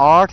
8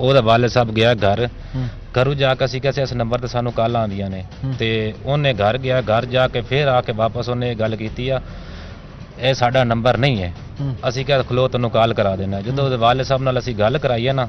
ਉਹਦਾ ਵਾਲੇ ਸਾਹਿਬ ਗਿਆ ਘਰ, ਘਰੋਂ ਜਾ ਕੇ ਅਸੀਂ ਕਿਸੇ ਨੰਬਰ ਤੇ ਸਾਨੂੰ ਕਾਲਾਂ ਆਉਂਦੀਆਂ ਨੇ ਤੇ ਉਹਨੇ ਘਰ ਗਿਆ, ਘਰ ਜਾ ਕੇ ਫਿਰ ਆ ਕੇ ਵਾਪਸ ਉਹਨੇ ਗੱਲ ਕੀਤੀ ਆ, ਇਹ ਸਾਡਾ ਨੰਬਰ ਨਹੀਂ ਹੈ। ਅਸੀਂ ਕਿਹਾ ਖਲੋ ਤੈਨੂੰ ਕਾਲ ਕਰਾ ਦੇਣਾ। ਜਦੋਂ ਉਹਦੇ ਵਾਲੇ ਸਾਹਿਬ ਨਾਲ ਅਸੀਂ ਗੱਲ ਕਰਾਈ ਆ ਨਾ,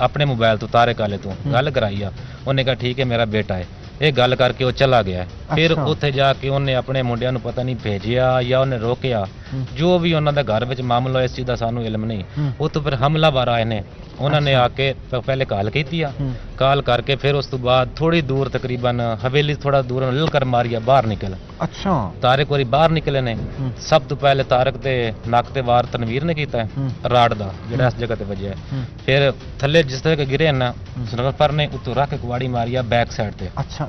ਆਪਣੇ ਮੋਬਾਈਲ ਤੋਂ ਤਾਰੇ ਕਾਲੇ ਤੋਂ ਗੱਲ ਕਰਾਈ ਆ, ਉਹਨੇ ਕਿਹਾ ਠੀਕ ਹੈ ਮੇਰਾ ਬੇਟਾ ਹੈ। ਇਹ ਗੱਲ ਕਰਕੇ ਉਹ ਚਲਾ ਗਿਆ। ਫਿਰ ਉੱਥੇ ਜਾ ਕੇ ਉਹਨੇ ਆਪਣੇ ਮੁੰਡਿਆਂ ਨੂੰ ਪਤਾ ਨਹੀਂ ਭੇਜਿਆ ਜਾਂ ਉਹਨੇ ਰੋਕਿਆ, ਜੋ ਵੀ ਉਹਨਾਂ ਦਾ ਘਰ ਵਿੱਚ ਮਾਮਲਾ ਹੋਇਆ ਇਸ ਚੀਜ਼ ਦਾ ਸਾਨੂੰ ਇਲਮ ਨਹੀਂ। ਉਹ ਤੋਂ ਫਿਰ ਹਮਲਾਵਰ ਆਏ ਨੇ, ਉਹਨਾਂ ਨੇ ਆ ਕੇ ਪਹਿਲੇ ਕਾਲ ਕੀਤੀ ਆ, ਕਾਲ ਕਰਕੇ ਫਿਰ ਉਸ ਤੋਂ ਬਾਅਦ ਥੋੜੀ ਦੂਰ ਤਕਰੀਬਨ ਹਵੇਲੀ ਥੋੜਾ ਦੂਰ ਲਲਕਰ ਮਾਰਿਆ, ਬਾਹਰ ਨਿਕਲ। ਅੱਛਾ। ਤਾਰਿਕ ਵਾਰੀ ਬਾਹਰ ਨਿਕਲੇ ਨੇ। ਸਭ ਤੋਂ ਪਹਿਲੇ ਤਾਰਿਕ ਤੇ ਨੱਕ ਤੇ ਵਾਰ ਤਨਵੀਰ ਨੇ ਕੀਤਾ ਰਾੜ ਦਾ, ਜਿਹੜਾ ਇਸ ਜਗ੍ਹਾ ਤੇ ਵੱਜਿਆ। ਫਿਰ ਥੱਲੇ ਜਿਸ ਤਰ੍ਹਾਂ ਕਿ ਗਿਰੇ ਨਾ ਗਜ਼ਨਫਰ ਨੇ ਉੱਤੋਂ ਰੱਖ ਕੇ ਕੁਵਾੜੀ ਮਾਰੀ ਆ ਬੈਕ ਸਾਈਡ ਤੇ। ਅੱਛਾ,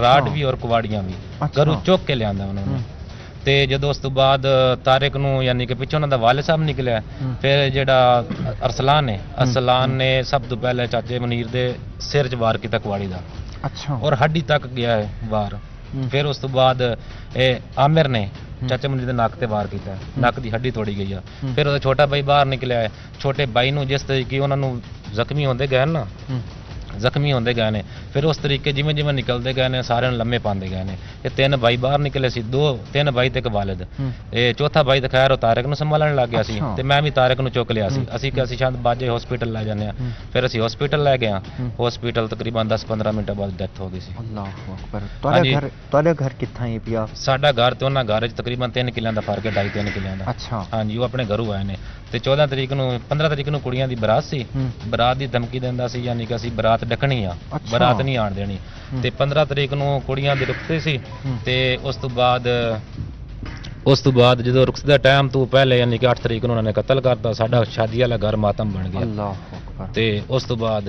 ਰਾੜ ਵੀ ਔਰ ਕੁਵਾੜੀਆਂ ਵੀ ਘਰੋਂ ਚੁੱਕ ਕੇ ਲਿਆਂਦਾ ਉਹਨਾਂ ਨੇ। ਤੇ ਜਦੋਂ ਉਸ ਤੋਂ ਬਾਅਦ ਤਾਰਿਕ ਨੂੰ ਯਾਨੀ ਕਿ ਪਿੱਛੋਂ ਉਹਨਾਂ ਦਾ ਵਾਲਿਦ ਸਾਹਿਬ ਨਿਕਲਿਆ, ਫਿਰ ਜਿਹੜਾ ਅਰਸਲਾਨ ਨੇ ਸਭ ਤੋਂ ਪਹਿਲੇ ਚਾਚੇ ਮਨੀਰ ਦੇ ਸਿਰ 'ਚ ਵਾਰ ਕੀਤਾ ਕੁਵਾੜੀ ਦਾ। ਅੱਛਾ। ਔਰ ਹੱਡੀ ਤੱਕ ਗਿਆ ਹੈ ਵਾਰ। ਫਿਰ ਉਸ ਤੋਂ ਬਾਅਦ ਇਹ ਆਮਿਰ ਨੇ ਚਾਚੇ ਮਨੀਰ ਦੇ ਨੱਕ ਤੇ ਵਾਰ ਕੀਤਾ, ਨੱਕ ਦੀ ਹੱਡੀ ਤੋੜੀ ਗਈ ਆ। ਫਿਰ ਉਹਦਾ ਛੋਟਾ ਬਾਈ ਬਾਹਰ ਨਿਕਲਿਆ ਹੈ। ਛੋਟੇ ਬਾਈ ਨੂੰ ਜਿਸ ਤਰੀਕੇ ਉਹਨਾਂ ਨੂੰ ਜ਼ਖਮੀ ਹੁੰਦੇ ਗਏ ਨਾ, ਜ਼ਖਮੀ ਹੁੰਦੇ ਗਏ ਨੇ, ਫਿਰ ਉਸ ਤਰੀਕੇ ਜਿਵੇਂ ਜਿਵੇਂ ਨਿਕਲਦੇ ਗਏ ਨੇ ਸਾਰਿਆਂ ਨੂੰ ਲੰਮੇ ਪਾਉਂਦੇ ਗਏ ਨੇ। ਇਹ 3 ਬਾਈ ਬਾਹਰ ਨਿਕਲੇ ਸੀ, 3 ਬਾਈ ਤੇ ਇੱਕ ਵਾਲਿਦ। ਇਹ ਚੌਥਾ ਬਾਈ ਤਾਂ ਖੈਰ ਉਹ ਤਾਰਿਕ ਨੂੰ ਸੰਭਾਲਣ ਲੱਗ ਗਿਆ ਸੀ ਤੇ ਮੈਂ ਵੀ ਤਾਰਿਕ ਨੂੰ ਚੁੱਕ ਲਿਆ ਸੀ। ਅਸੀਂ ਕਿ ਅਸੀਂ ਸ਼ਾਇਦ ਬਾਜੇ ਹਸਪੀਟਲ ਲੈ ਜਾਂਦੇ ਆ। ਫਿਰ ਅਸੀਂ ਹਸਪੀਟਲ ਲੈ ਗਏ। ਹਸਪੀਟਲ ਤਕਰੀਬਨ 10-15 ਮਿੰਟਾਂ ਬਾਅਦ ਡੈਥ ਹੋ ਗਈ ਸੀ। ਅੱਲਾਹੁ ਅਕਬਰ। ਤੁਹਾਡਾ ਘਰ ਕਿੱਥਾਂ ਹੈ ਪਿਆ? ਸਾਡਾ ਘਰ ਤੇ ਉਹਨਾਂ ਘਰ 'ਚ ਤਕਰੀਬਨ 3 ਕਿੱਲਿਆਂ ਦਾ ਫਰਕ ਹੈ, 2.5-3 ਕਿੱਲਿਆਂ ਦਾ। ਅੱਛਾ। ਹਾਂਜੀ, ਉਹ ਆਪਣੇ ਘਰੋਂ ਆਏ ਨੇ ਤੇ 14 ਤਰੀਕ ਨੂੰ 15 ਤਰੀਕ ਨੂੰ ਕੁੜੀਆਂ ਦੀ ਬਰਾਤ ਸੀ। ਬਰਾਤ ਦੀ ਧਮਕੀ ਦਿੰਦਾ ਸੀ, ਯਾਨੀ ਕਿ ਅਸੀਂ ਬਰਾਤ ਡੱਕਣੀ ਆ, ਬਰਾਤ ਨਹੀਂ ਆਣ ਦੇਣੀ। ਤੇ 15 ਤਰੀਕ ਨੂੰ ਕੁੜੀਆਂ ਦੀ ਰੁਕਤੀ ਸੀ ਤੇ ਉਸ ਤੋਂ ਬਾਅਦ ਜਦੋਂ ਰੁਕਸ ਦਾ ਟਾਈਮ ਤੋਂ ਪਹਿਲੇ ਯਾਨੀ ਕਿ 8 ਤਰੀਕ ਨੂੰ ਉਹਨਾਂ ਨੇ ਕਤਲ ਕਰਤਾ। ਸਾਡਾ ਸ਼ਾਦੀ ਵਾਲਾ ਘਰ ਮਾਤਮ ਬਣ ਗਿਆ। ਅੱਲਾਹੁ ਅਕਬਰ। ਤੇ ਉਸ ਤੋਂ ਬਾਅਦ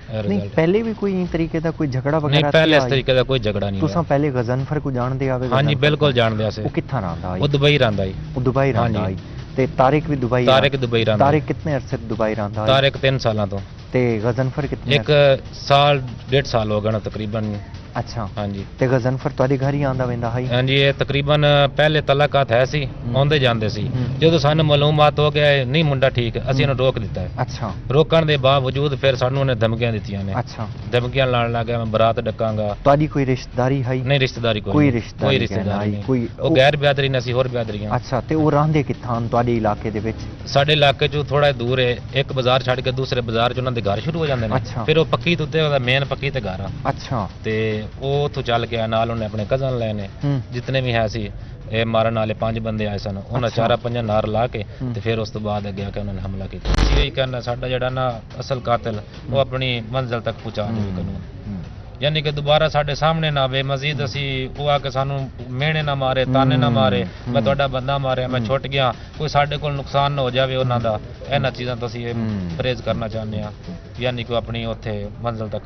ਨਹੀਂ ਪਹਿਲੇ ਵੀ ਕੋਈ ਇਸ ਤਰੀਕੇ ਦਾ ਕੋਈ ਝਗੜਾ ਨਹੀਂ ਵਗੈਰਾ ਪਹਿਲੇ ਇਸ ਤਰੀਕੇ ਦਾ ਕੋਈ ਝਗੜਾ ਨਹੀਂ ਤੁਸੀਂ ਹੋਇਆ। ਪਹਿਲੇ ਗਜ਼ਨਫਰ ਕੋ ਜਾਣਦੇ ਆਵੇ? ਹਾਂਜੀ ਬਿਲਕੁਲ ਜਾਣਦੇ ਅਸੀਂ। ਉਹ ਕਿੱਥਾਂ ਰਹਿੰਦਾ ਉਹ ਦੁਬਈ ਰਹਿੰਦਾ ਜੀ। ਉਹ ਦੁਬਈ ਰਹਿੰਦਾ ਹਾਂਜੀ। ਤੇ ਤਾਰਿਕ ਵੀ ਦੁਬਈ ਤਾਰਿਕ ਦੁਬਈ ਰਹਿੰਦਾ। ਤਾਰਿਕ ਕਿੰਨੇ ਅਰਸੇ ਤੋਂ ਦੁਬਈ ਰਹਿੰਦਾ? ਤਾਰਿਕ 3 ਸਾਲਾਂ ਤੋਂ। ਤੇ ਗਜ਼ਨਫਰ ਕਿੰਨੇ? 1 ਸਾਲ 1.5 ਸਾਲ ਹੋ ਗਏ ਨਾ ਤਕਰੀਬਨ। ਅੱਛਾ। ਹਾਂਜੀ ਤੇ ਗਜ਼ਨਫਰ ਤੁਹਾਡੇ ਘਰ ਹੀ ਆਂਦਾ ਵੈਂਦਾ ਹੈ? ਹਾਂਜੀ ਇਹ ਤਕਰੀਬਨ ਪਹਿਲੇ ਤਲਾਕਾਤ ਹੈ ਸੀ, ਆਉਂਦੇ ਜਾਂਦੇ ਸੀ। ਜਦੋਂ ਸਾਨੂੰ ਮਾਲੂਮਾਤ ਹੋ ਗਿਆ ਇਹ ਨਹੀਂ ਮੁੰਡਾ ਠੀਕ, ਅਸੀਂ ਇਹਨੂੰ ਰੋਕ ਦਿੱਤਾ ਹੈ। ਅੱਛਾ। ਰੋਕਣ ਦੇ ਬਾਵਜੂਦ ਫਿਰ ਸਾਨੂੰ ਉਹਨੇ ਧਮਕੀਆਂ ਦਿੱਤੀਆਂ ਨੇ। ਅੱਛਾ। ਧਮਕੀਆਂ ਲਾਉਣ ਲੱਗਾ ਮੈਂ ਬਰਾਤ ਡਕਾਂਗਾ। ਤੁਹਾਡੀ ਕੋਈ ਰਿਸ਼ਤੇਦਾਰੀ ਹੈ? ਨਹੀਂ ਰਿਸ਼ਤੇਦਾਰੀ ਕੋਈ ਕੋਈ ਰਿਸ਼ਤੇਦਾਰੀ ਰਿਸ਼ਤੇਦਾਰੀ ਨਹੀਂ। ਕੋਈ ਉਹ ਗੈਰ ਬਿਆਦਰੀ ਨੇ, ਅਸੀਂ ਹੋਰ ਬਿਆਦਰੀਆਂ। ਅੱਛਾ। ਤੇ ਉਹ ਰਹਿੰਦੇ ਕਿੱਥਾਂ ਤੁਹਾਡੇ ਇਲਾਕੇ ਦੇ ਵਿੱਚ? ਸਾਡੇ ਇਲਾਕੇ ਚੋਂ ਥੋੜਾ ਦੂਰ ਹੈ, ਇੱਕ ਬਾਜ਼ਾਰ ਛੱਡ ਕੇ ਦੂਸਰੇ ਬਾਜ਼ਾਰ ਚ ਉਹਨਾਂ ਦੇ ਘਰ ਸ਼ੁਰੂ ਹੋ ਜਾਂਦੇ ਨੇ। ਅੱਛਾ। ਫਿਰ ਉਹ ਪੱਕੀ ਤੋਂ ਉੱਤੇ ਉਹਦਾ ਮੇਨ ਪੱਕੀ ਤੇ ਘਰ ਆ। ਅੱਛਾ। ਤੇ ਉਹ ਉੱਥੋਂ ਚੱਲ ਕੇ ਨਾਲ ਉਹਨੇ ਆਪਣੇ ਕਜ਼ਨ ਲਏ ਨੇ, ਜਿਤਨੇ ਵੀ ਹੈ ਸੀ। ਇਹ ਮਾਰਨ ਵਾਲੇ 5 ਬੰਦੇ ਆਏ ਸਨ, ਉਹਨਾਂ ਅੱਛਾ। 4-5 ਨਾਰ ਲਾ ਕੇ ਤੇ ਫਿਰ ਉਸ ਤੋਂ ਬਾਅਦ ਅੱਗੇ ਆ ਕੇ ਉਹਨਾਂ ਨੇ ਹਮਲਾ ਕੀਤਾ। ਅਸੀਂ ਇਹੀ ਕਹਿਣਾ ਸਾਡਾ ਜਿਹੜਾ ਨਾ ਅਸਲ ਕਾਤਲ ਉਹ ਆਪਣੀ ਮੰਜ਼ਿਲ ਤੱਕ ਪਹੁੰਚਾ ਦੇਵੇ ਕਾਨੂੰਨ, ਯਾਨੀ ਕਿ ਦੁਬਾਰਾ ਸਾਡੇ ਸਾਹਮਣੇ ਨਾ ਆਵੇ। ਮਜ਼ੀਦ ਅਸੀਂ ਉਹ ਆ ਕੇ ਸਾਨੂੰ ਮਿਹਣੇ ਨਾ ਮਾਰੇ, ਤਾਨੇ ਨਾ ਮਾਰੇ, ਮੈਂ ਤੁਹਾਡਾ ਬੰਦਾ ਮਾਰਿਆ, ਮੈਂ ਛੁੱਟ ਗਿਆ, ਕੋਈ ਸਾਡੇ ਕੋਲ ਨੁਕਸਾਨ ਨਾ ਹੋ ਜਾਵੇ ਉਹਨਾਂ ਦਾ। ਇਹਨਾਂ ਚੀਜ਼ਾਂ ਤੋਂ ਅਸੀਂ ਇਹ ਪਰਹੇਜ਼ ਕਰਨਾ ਚਾਹੁੰਦੇ ਹਾਂ, ਯਾਨੀ ਕਿ ਆਪਣੀ ਉੱਥੇ ਮੰਜ਼ਿਲ ਤੱਕ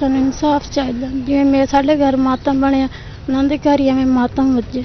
ਸਾਨੂੰ ਇਨਸਾਫ ਚਾਹੀਦਾ, ਜਿਵੇਂ ਸਾਡੇ ਘਰ ਮਾਤਮ ਬਣਿਆ ਉਹਨਾਂ ਦੇ ਘਰ ਹੀ ਐਵੇਂ ਮਾਤਮ ਵੱਜੇ।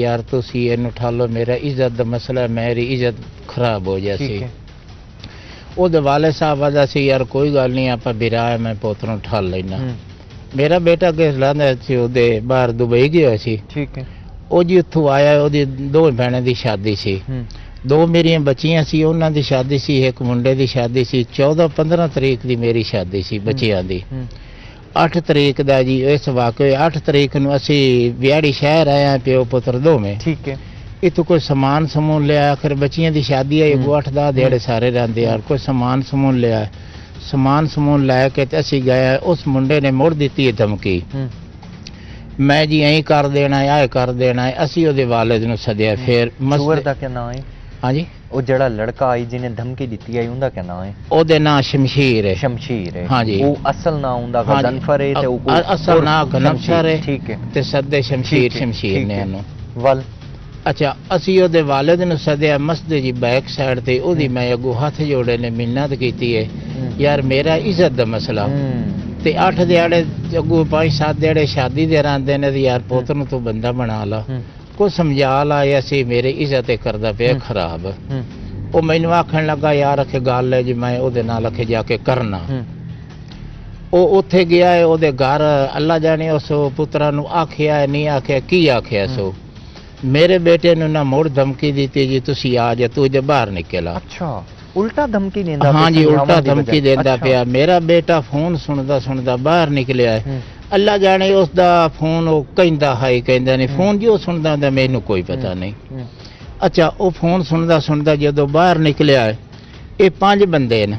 ਯਾਰ ਤੁਸੀਂ ਇਹਨੂੰ ਠਾਲੋ, ਮੇਰਾ ਇੱਜ਼ਤ ਦਾ ਮਸਲਾ, ਮੇਰੀ ਇੱਜ਼ਤ ਖਰਾਬ ਹੋ ਜਾਸੀ। ਉਹਦੇ ਵਾਲਿਦ ਸਾਹਿਬ ਆਦਾ ਸੀ, ਯਾਰ ਕੋਈ ਗੱਲ ਨਹੀਂ, ਆਪਾਂ ਬਿਰਾਏ ਮੈਂ ਪੁੱਤ ਨੂੰ ਠਾਲ ਲੈਣਾ। ਮੇਰਾ ਬੇਟਾ ਕਿਸ ਲਾਂਦਾ ਸੀ, ਉਹਦੇ ਬਾਹਰ ਦੁਬਈ ਗਿਆ ਸੀ, ਠੀਕ ਹੈ, ਉਹ ਜੀ ਉੱਥੋਂ ਆਇਆ, ਉਹਦੀ ਦੋ ਭੈਣਾਂ ਦੀ ਸ਼ਾਦੀ ਸੀ, ਦੋ ਮੇਰੀਆਂ ਬੱਚੀਆਂ ਸੀ, ਉਹਨਾਂ ਦੀ ਸ਼ਾਦੀ ਸੀ, ਇੱਕ ਮੁੰਡੇ ਦੀ ਸ਼ਾਦੀ ਸੀ। 14-15 ਤਰੀਕ ਦੀ ਮੇਰੀ ਸ਼ਾਦੀ ਸੀ ਬੱਚਿਆਂ ਦੀ। 8 ਤਰੀਕ ਦਾ ਜੀ ਇਸ ਵਾਕਏ 8 ਤਰੀਕ ਨੂੰ ਅਸੀਂ ਵਿਆੜੀ ਸ਼ਹਿਰ ਆਇਆ, ਪਿਓ ਪੁੱਤਰ ਦੋਵੇਂ, ਠੀਕ ਹੈ। ਇਤੋਂ ਕੋਈ ਸਮਾਨ ਸਮੂਨ ਲਿਆ, ਆਖਰ ਬੱਚਿਆਂ ਦੀ ਸ਼ਾਦੀ ਹੈ, 8-10 ਦਿਹਾੜੇ ਸਾਰੇ ਰਹਿੰਦੇ ਯਾਰ, ਕੋਈ ਸਮਾਨ ਸਮੂਨ ਲਿਆ, ਸਮਾਨ ਸਮੂਨ ਲੈ ਕੇ ਤੇ ਅਸੀਂ ਗਏ। ਉਸ ਮੁੰਡੇ ਨੇ ਮੁੜ ਦਿੱਤੀ ਹੈ ਧਮਕੀ, ਮੈਂ ਜੀ ਐਂ ਕਰ ਦੇਣਾ, ਆਹ ਕਰ ਦੇਣਾ। ਅਸੀਂ ਉਹਦੇ ਵਾਲਿਦ ਨੂੰ ਸੱਦਿਆ। ਫਿਰ ਮਸੂਰ ਦਾ ਕੀ ਨਾਮ ਹੈ? ਹਾਂਜੀ, ਉਹ ਜਿਹੜਾ ਲੜਕਾ ਆਈ ਜਿਹਨੇ ਧਮਕੀ ਦਿੱਤੀ ਹੈ, ਉਹਦਾ ਕੀ ਨਾਮ ਹੈ? ਉਹਦੇ ਨਾਂ ਸ਼ਮਸ਼ੀਰ ਹੈ। ਸ਼ਮਸ਼ੀਰ ਹੈ, ਹਾਂਜੀ। ਉਹ ਅਸਲ ਨਾਮ ਉਹਦਾ ਗਦਨਫਰ ਹੈ ਤੇ ਉਹ ਅਸਲ ਨਾਂ ਗਦਨਫਰ ਹੈ, ਠੀਕ ਹੈ, ਤੇ ਸੱਦੇ ਸ਼ਮਸ਼ੀਰ ਨੇ ਉਹਨੂੰ ਵੱਲ। ਅੱਛਾ, ਅਸੀਂ ਉਹਦੇ ਵਾਲਿਦ ਨੂੰ ਸੱਦਿਆ ਮਸਜਿਦ ਦੀ ਬੈਕ ਸਾਈਡ ਤੇ, ਉਹਦੀ ਮੈਂ ਅੱਗੋਂ ਹੱਥ ਜੋੜੇ ਨੇ ਮਿੰਨਤ ਕੀਤੀ ਹੈ, ਯਾਰ ਮੇਰਾ ਇੱਜ਼ਤ ਦਾ ਮਸਲਾ, ਤੇ 8 ਦਿਹਾੜੇ ਅੱਗੋਂ 5-7 ਦਿਹਾੜੇ ਸ਼ਾਦੀ ਦੇ ਰਹਿੰਦੇ ਨੇ, ਤੇ ਯਾਰ ਪੁੱਤ ਨੂੰ ਤੂੰ ਬੰਦਾ ਬਣਾ ਲਾ, ਕੋਈ ਸਮਝਾ ਲਾ, ਅਸੀਂ ਮੇਰੀ ਇੱਜ਼ਤ ਕਰਦਾ ਪਿਆ ਖਰਾਬ। ਉਹ ਮੈਨੂੰ ਆਖਣ ਲੱਗਾ, ਯਾਰ ਅਖੇ ਗੱਲ ਹੈ ਜੀ, ਮੈਂ ਉਹਦੇ ਨਾਲ ਅਖੇ ਜਾ ਕੇ ਕਰਨਾ। ਉਹ ਉੱਥੇ ਗਿਆ ਹੈ, ਉਹਦੇ ਘਰ ਅੱਲਾ ਜਾਣੇ ਉਸ ਪੁੱਤਰਾਂ ਨੂੰ ਆਖਿਆ ਨਹੀਂ ਆਖਿਆ, ਕੀ ਆਖਿਆ ਸੋ ਮੇਰੇ ਬੇਟੇ ਨੂੰ ਨਾ ਮੁੜ ਧਮਕੀ ਦਿੱਤੀ ਜੀ, ਤੁਸੀਂ ਆ ਜਾ, ਤੂੰ ਜੇ ਬਾਹਰ ਨਿਕਲਾ। ਅੱਛਾ, ਉਲਟਾ ਧਮਕੀ ਦਿੰਦਾ? ਹਾਂ ਜੀ, ਉਲਟਾ ਧਮਕੀ ਦਿੰਦਾ ਪਿਆ। ਮੇਰਾ ਬੇਟਾ ਫੋਨ ਸੁਣਦਾ ਬਾਹਰ ਨਿਕਲਿਆ। ਅੱਲਾ ਜਾਣੇ ਉਸ ਦਾ ਫੋਨ ਉਹ ਕਹਿੰਦਾ ਹੈ, ਕਹਿੰਦਾ ਨਹੀਂ, ਫੋਨ ਜੋ ਸੁਣਦਾ ਹੁੰਦਾ ਮੈਨੂੰ ਕੋਈ ਪਤਾ ਨਹੀਂ। ਅੱਛਾ, ਉਹ ਫੋਨ ਸੁਣਦਾ ਜਦੋਂ ਬਾਹਰ ਨਿਕਲਿਆ, ਇਹ 5 ਬੰਦੇ ਨੇ,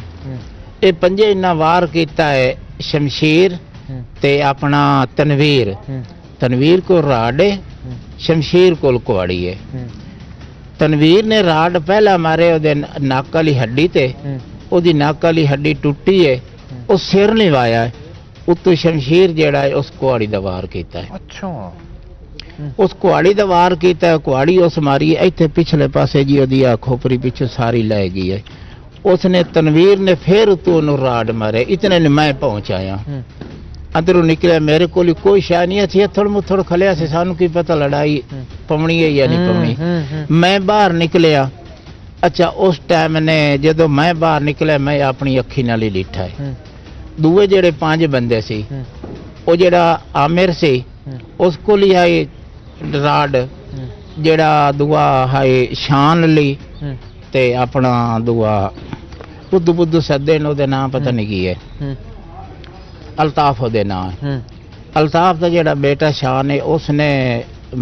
ਇਹ 5 ਇਹਨਾਂ ਵਾਰ ਕੀਤਾ ਹੈ। ਸ਼ਮਸ਼ੀਰ ਤੇ ਆਪਣਾ ਤਨਵੀਰ ਕੋ ਰਾਡ ਹੈ, ਸ਼ਮਸ਼ੀਰ ਕੋਲ ਕੁਆੜੀ ਹੈ। ਤਨਵੀਰ ਨੇ ਰਾਡ ਪਹਿਲਾਂ ਮਾਰੇ ਉਹਦੇ ਨੱਕ ਵਾਲੀ ਹੱਡੀ ਤੇ, ਉਹਦੀ ਨੱਕ ਵਾਲੀ ਹੱਡੀ ਟੁੱਟੀ ਹੈ, ਉਹ ਸਿਰ ਨਹੀਂ ਵਾਇਆ, ਉੱਤੋਂ ਸ਼ਮਸ਼ੀਰ ਜਿਹੜਾ ਹੈ ਉਸ ਕੁਆੜੀ ਦਾ ਵਾਰ ਕੀਤਾ ਹੈ। ਅੱਛਾ, ਉਸ ਕੁਆੜੀ ਦਾ ਵਾਰ ਕੀਤਾ, ਕੁਆੜੀ ਉਸ ਮਾਰੀ ਇੱਥੇ ਪਿਛਲੇ ਪਾਸੇ ਜੀ, ਉਹਦੀ ਆ ਖੋਪਰੀ ਪਿੱਛੋਂ ਸਾਰੀ ਲੈ ਗਈ ਹੈ। ਉਸਨੇ ਤਨਵੀਰ ਨੇ ਫਿਰ ਉੱਤੋਂ ਉਹਨੂੰ ਰਾਡ ਮਾਰੇ। ਇਤਨੇ ਨੇ ਮੈਂ ਪਹੁੰਚ ਆਇਆ, ਅੰਦਰੋਂ ਨਿਕਲਿਆ, ਮੇਰੇ ਕੋਲ ਕੋਈ ਸ਼ੈ ਨਹੀਂ ਸੀ, ਥੋੜ ਮੁੱਥੜ ਖਲਿਆ ਸੀ, ਸਾਨੂੰ ਕੀ ਪਤਾ ਲੜਾਈ ਪਵਣੀ ਹੈ ਜਾਂ ਨਹੀਂ ਪਵਣੀ। ਮੈਂ ਬਾਹਰ ਨਿਕਲਿਆ। ਅੱਛਾ, ਉਸ ਟਾਈਮ ਨੇ ਜਦੋਂ ਮੈਂ ਬਾਹਰ ਨਿਕਲਿਆ, ਮੈਂ ਆਪਣੀ ਅੱਖੀ ਨਾਲ ਹੀ ਲਿੱਠਾ ਹੈ। ਦੂਏ ਜਿਹੜੇ 5 ਬੰਦੇ ਸੀ, ਉਹ ਜਿਹੜਾ ਆਮਿਰ ਸੀ ਉਸ ਕੋਲ ਹੀ ਆਏ ਰਾਡ, ਜਿਹੜਾ ਦੁਆ ਹੈ ਸ਼ਾਨ ਲਈ, ਤੇ ਆਪਣਾ ਦੁਆ ਬੁੱਧੂ ਸੱਦੇ ਨੇ, ਉਹਦੇ ਨਾਂ ਪਤਾ ਨਹੀਂ ਕੀ ਹੈ, ਅਲਤਾਫ ਉਹਦੇ ਨਾਂ। ਅਲਤਾਫ ਦਾ ਜਿਹੜਾ ਬੇਟਾ ਸ਼ਾਨ ਹੈ ਉਸਨੇ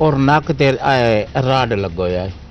ਔਰ ਨੱਕ ਤੇ ਰਾਡ ਲੱਗੋਇਆ ਹੈ।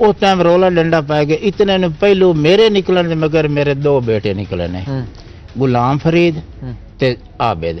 ਉਸ ਟਾਈਮ ਰੋਲਾ ਡੰਡਾ ਪੈ ਗਿਆ। ਇਤਨੇ ਨੂੰ ਪਹਿਲੂ ਮੇਰੇ ਨਿਕਲਣ ਦੇ ਮਗਰ ਮੇਰੇ ਦੋ ਬੇਟੇ ਨਿਕਲੇ ਨੇ, ਗੁਲਾਮ ਫਰੀਦ ਤੇ ਆਬਿਦ।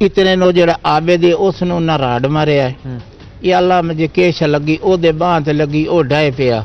ਇਤਨੇ ਨੂੰ ਜਿਹੜਾ ਆਬਿਦ ਹੈ ਉਸ ਨੂੰ ਉਹਨਾਂ ਰਾਡ ਮਾਰਿਆ। ਇਹ ਅੱਲਾ ਮੁਝੇ ਕੇਸ਼ ਲੱਗੀ, ਉਹਦੇ ਬਾਹਾਂ ਤੇ ਲੱਗੀ, ਉਹ ਡਾਇ ਪਿਆ।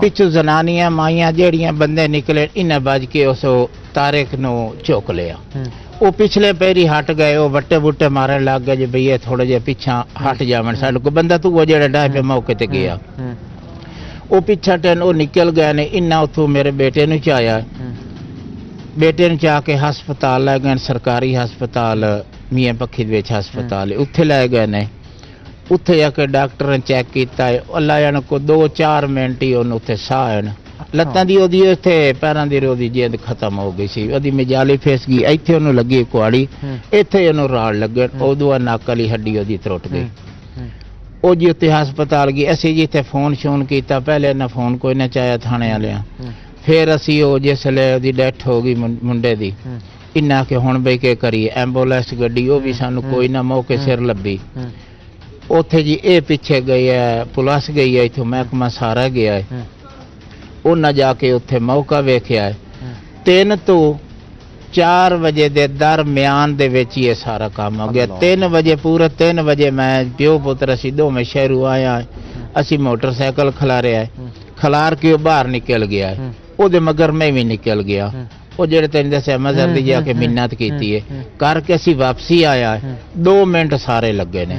ਪਿੱਛੋਂ ਜ਼ਨਾਨੀਆਂ ਮਾਈਆਂ ਜਿਹੜੀਆਂ ਬੰਦੇ ਨਿਕਲੇ, ਇਹਨਾਂ ਵੱਜ ਕੇ ਉਸ ਤਾਰਿਕ ਨੂੰ ਝੋਕ ਲਿਆ। ਉਹ ਪਿਛਲੇ ਪੈਰੀ ਹਟ ਗਏ, ਉਹ ਵੱਟੇ ਬੁੱਟੇ ਮਾਰਨ ਲੱਗ ਗਏ ਜੀ ਬਈ ਇਹ ਥੋੜਾ ਜਿਹਾ ਪਿੱਛਾ ਹਟ ਜਾਵਣ ਸਾਡੇ ਕੋਲ ਬੰਦਾ। ਤੂੰ ਉਹ ਜਿਹੜਾ ਡਾਇ ਪਿਆ ਮੌਕੇ ਤੇ ਗਿਆ, ਉਹ ਪਿੱਛਾ ਟੈਨ ਉਹ ਨਿਕਲ ਗਏ ਨੇ। ਇੰਨਾ ਉੱਥੋਂ ਮੇਰੇ ਬੇਟੇ ਨੂੰ ਚਾਇਆ, ਬੇਟੇ ਨੂੰ ਚਾਹ ਕੇ ਹਸਪਤਾਲ ਲੈ ਗਏ, ਸਰਕਾਰੀ ਹਸਪਤਾਲ ਮੀਆਂ ਪੱਖੀ ਦੇ ਵਿੱਚ ਹਸਪਤਾਲ ਹੈ, ਉੱਥੇ ਲੈ ਗਏ ਨੇ। ਉੱਥੇ ਜਾ ਕੇ ਡਾਕਟਰ ਨੇ ਚੈੱਕ ਕੀਤਾ ਹੈ, ਅੱਲਾ ਜਾਣੇ ਕੋ 2-4 ਮਿੰਟ ਹੀ ਉਹਨੂੰ ਉੱਥੇ ਸਾਹ ਆਣ। ਲੱਤਾਂ ਦੀ ਉਹਦੀ ਉੱਥੇ ਪੈਰਾਂ ਦੀ ਉਹਦੀ ਜਿੰਦ ਖਤਮ ਹੋ ਗਈ ਸੀ, ਉਹਦੀ ਮਜਾਲੀ ਫੇਸ ਗਈ। ਇੱਥੇ ਉਹਨੂੰ ਲੱਗੀ ਕੁਆੜੀ, ਇੱਥੇ ਉਹਨੂੰ ਰਾੜ ਲੱਗੇ, ਉਦੋਂ ਨੱਕ ਵਾਲੀ ਹੱਡੀ ਉਹਦੀ ਟੁੱਟ ਗਈ। ਉਹ ਜੀ ਉੱਥੇ ਹਸਪਤਾਲ ਗਈ। ਅਸੀਂ ਜੀ ਇੱਥੇ ਫੋਨ ਸ਼ੋਨ ਕੀਤਾ, ਪਹਿਲੇ ਇਹਨਾਂ ਫੋਨ ਕੋਈ ਨਾ ਚਾਹਿਆ ਥਾਣੇ ਵਾਲਿਆਂ। ਫਿਰ ਅਸੀਂ ਉਹ ਜਿਸਲੇ ਉਹਦੀ ਡੈਥ ਹੋ ਗਈ ਮੁੰਡੇ ਦੀ, ਇੰਨਾ ਕਿ ਹੁਣ ਬਈ ਕੀ ਕਰੀਏ। ਐਂਬੂਲੈਂਸ ਗੱਡੀ ਉਹ ਵੀ ਸਾਨੂੰ ਕੋਈ ਨਾ ਮੌਕੇ ਸਿਰ ਲੱਭੀ। ਉੱਥੇ ਜੀ ਇਹ ਪਿੱਛੇ ਗਈ ਹੈ, ਪੁਲਿਸ ਗਈ ਹੈ, ਇੱਥੋਂ ਮਹਿਕਮਾ ਸਾਰਾ ਗਿਆ ਹੈ। ਉਹਨਾਂ ਜਾ ਕੇ ਉੱਥੇ ਮੌਕਾ ਵੇਖਿਆ ਹੈ। 3 ਤੋਂ 4 ਵਜੇ ਦੇ ਦਰਮਿਆਨ ਦੇ ਵਿੱਚ ਹੀ ਇਹ ਸਾਰਾ ਕੰਮ ਹੋ ਗਿਆ। 3 ਵਜੇ ਪੂਰੇ 3 ਵਜੇ ਮੈਂ ਪਿਓ ਪੁੱਤਰ ਅਸੀਂ ਦੋਵੇਂ ਸ਼ਹਿਰੋਂ ਆਇਆ। ਅਸੀਂ ਮੋਟਰਸਾਈਕਲ ਖਿਲਾਰਿਆ ਹੈ, ਖਿਲਾਰ ਕੇ ਉਹ ਬਾਹਰ ਨਿਕਲ ਗਿਆ ਹੈ। ਉਹਦੇ ਮਗਰ ਮੈਂ ਵੀ ਨਿਕਲ ਗਿਆ। ਉਹ ਜਿਹੜੇ ਤੈਨੂੰ ਦੱਸਿਆ ਮਜ਼ਹਰ ਦੀ ਜਾ ਕੇ ਮਿੰਨਤ ਕੀਤੀ ਹੈ, ਕਰਕੇ ਅਸੀਂ ਵਾਪਸੀ ਆਇਆ। 2 ਮਿੰਟ ਸਾਰੇ ਲੱਗੇ ਨੇ,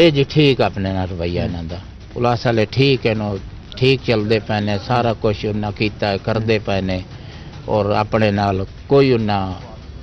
ਇਹ ਜੀ ਠੀਕ ਆਪਣੇ ਨਾਲ ਰਵਈਆ ਇਹਨਾਂ ਦਾ। ਪੁਲਿਸ ਵਾਲੇ ਠੀਕ ਹੈ, ਨੋ ਠੀਕ ਚੱਲਦੇ ਪਏ ਨੇ, ਸਾਰਾ ਕੁਝ ਉਹਨਾਂ ਕੀਤਾ ਹੈ, ਕਰਦੇ ਪਏ ਨੇ। ਔਰ ਆਪਣੇ ਨਾਲ ਕੋਈ ਉਹਨਾਂ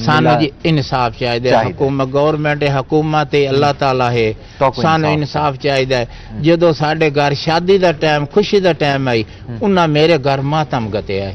ਸਾਨੂੰ ਜੀ ਇਨਸਾਫ ਚਾਹੀਦਾ। ਹਕੂਮਤ ਗਵਰਨਮੈਂਟ ਹੈ, ਹਕੂਮਤ ਹੈ, ਅੱਲਾਹ ਤਾਲਾ ਹੈ, ਸਾਨੂੰ ਇਨਸਾਫ ਚਾਹੀਦਾ। ਜਦੋਂ ਸਾਡੇ ਘਰ ਸ਼ਾਦੀ ਦਾ ਟਾਈਮ, ਖੁਸ਼ੀ ਦਾ ਟਾਈਮ ਆਈ, ਉਹਨਾਂ ਮੇਰੇ ਘਰ ਮਾਤਮ ਗਤੇ ਹੈ,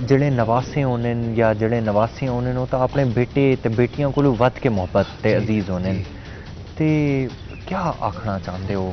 ਜਿਹੜੇ ਨਵਾਸੇ ਹੋਣੇ ਜਾਂ ਜਿਹੜੇ ਨਵਾਸੇ ਹੋਣੇ ਉਹ ਤਾਂ ਆਪਣੇ ਬੇਟੇ ਤੇ ਬੇਟੀਆਂ ਕੋਲੋਂ ਵੱਧ ਕੇ ਮੁਹੱਬਤ ਤੇ ਅਜ਼ੀਜ਼ ਹੋਣੇ ਤੇ ਕੀ ਆਖਣਾ ਚਾਹੁੰਦੇ ਹੋ?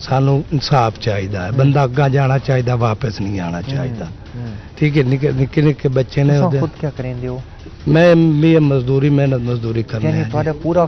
ਸਾਨੂੰ ਇਨਸਾਫ ਚਾਹੀਦਾ ਹੈ। ਬੰਦਾ ਅੱਗਾ ਜਾਣਾ ਚਾਹੀਦਾ, ਵਾਪਸ ਨਹੀਂ ਆਣਾ ਚਾਹੀਦਾ। ਠੀਕ ਹੈ, ਨਿੱਕੇ ਨਿੱਕੇ ਬੱਚੇ ਨੇ ਤੁਸੀਂ ਉਹਦੇ। ਖੁਦ ਕੀ ਕਰਿੰਦੇ ਹੋ? ਮੈਂ ਵੀ ਮਜ਼ਦੂਰੀ, ਮਿਹਨਤ ਮਜ਼ਦੂਰੀ ਕਰਨਾ ਯਾਨੀ ਹੈ ਤੁਹਾਡਾ ਪੂਰਾ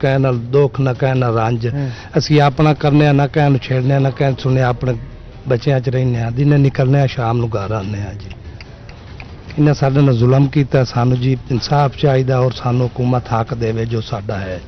ਕਹਿਣ ਨਾਲ ਦੁੱਖ, ਨਾ ਕਹਿਣ ਨਾਲ ਰੰਜ। ਅਸੀਂ ਆਪਣਾ ਕਰਨੇ ਆ, ਨਾ ਕਹਿਣ ਨੂੰ ਛੇੜਨੇ, ਨਾ ਕਹਿਣ ਸੁਣਿਆ, ਆਪਣੇ ਬੱਚਿਆਂ 'ਚ ਰਹਿੰਦੇ ਆ, ਦਿਨੇ ਨਿਕਲਨੇ ਆ, ਸ਼ਾਮ ਨੂੰ ਘਰ ਆਉਂਦੇ ਆ ਜੀ। ਇਹਨਾਂ ਸਾਡੇ ਨਾਲ ਜ਼ੁਲਮ ਕੀਤਾ, ਸਾਨੂੰ ਜੀ ਇਨਸਾਫ ਚਾਹੀਦਾ ਔਰ ਸਾਨੂੰ ਹੁਕੂਮਤ ਹੱਕ ਦੇਵੇ ਜੋ ਸਾਡਾ ਹੈ।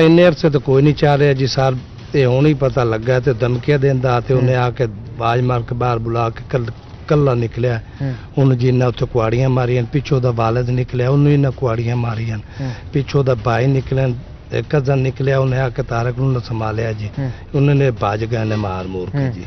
ਇੰਨੇ ਅਰਸੇ ਤੋਂ ਕੋਈ ਨਹੀਂ ਚਾਹ ਰਿਹਾ ਜੀ ਸਰ, ਤੇ ਹੁਣ ਹੀ ਪਤਾ ਲੱਗਾ ਤੇ ਧਮਕੀਆਂ ਦਿੰਦਾ, ਤੇ ਉਹਨੇ ਆ ਕੇ ਬਾਜ ਮਾਰ ਕੇ ਬਾਹਰ ਬੁਲਾ ਕੇ ਕੱਲਾ ਨਿਕਲਿਆ। ਉਹਨੂੰ ਜਿੰਨਾ ਉੱਥੇ ਕੁਆੜੀਆਂ ਮਾਰੀਆਂ, ਪਿੱਛੋਂ ਦਾ ਵਾਲਦ ਨਿਕਲਿਆ, ਉਹਨੂੰ ਇਹਨਾਂ ਕੁਆੜੀਆਂ ਮਾਰੀਆਂ, ਪਿੱਛੋਂ ਦਾ ਭਾਈ ਨਿਕਲਿਆ, ਕਜ਼ਨ ਨਿਕਲਿਆ, ਉਹਨੇ ਆ ਕੇ ਤਾਰਕ ਨੂੰ ਸੰਭਾਲਿਆ ਜੀ। ਉਹਨਾਂ ਨੇ ਭਾਜ ਗਏ ਨੇ ਮਾਰ ਮੂਰ ਕੇ ਜੀ।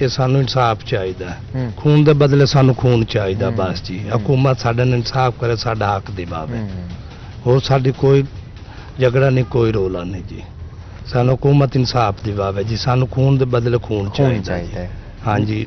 ਇਹ ਸਾਨੂੰ ਇਨਸਾਫ ਚਾਹੀਦਾ, ਖੂਨ ਦੇ ਬਦਲੇ ਸਾਨੂੰ ਖੂਨ ਚਾਹੀਦਾ ਬਸ ਜੀ। ਹਕੂਮਤ ਸਾਡੇ ਨਾਲ ਇਨਸਾਫ ਕਰੇ, ਸਾਡਾ ਹੱਕ ਦਿਵਾਵੇ। ਹੋਰ ਸਾਡੀ ਕੋਈ ਝਗੜਾ ਨਹੀਂ, ਕੋਈ ਰੋਲਾ ਨਹੀਂ ਜੀ। ਸਾਨੂੰ ਹਕੂਮਤ ਇਨਸਾਫ ਦਿਵਾਵੇ ਜੀ, ਸਾਨੂੰ ਖੂਨ ਦੇ ਬਦਲੇ ਖੂਨ ਚਾਹੀਦਾ ਜੀ। ਹਾਂਜੀ,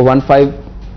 15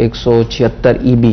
176 EB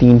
3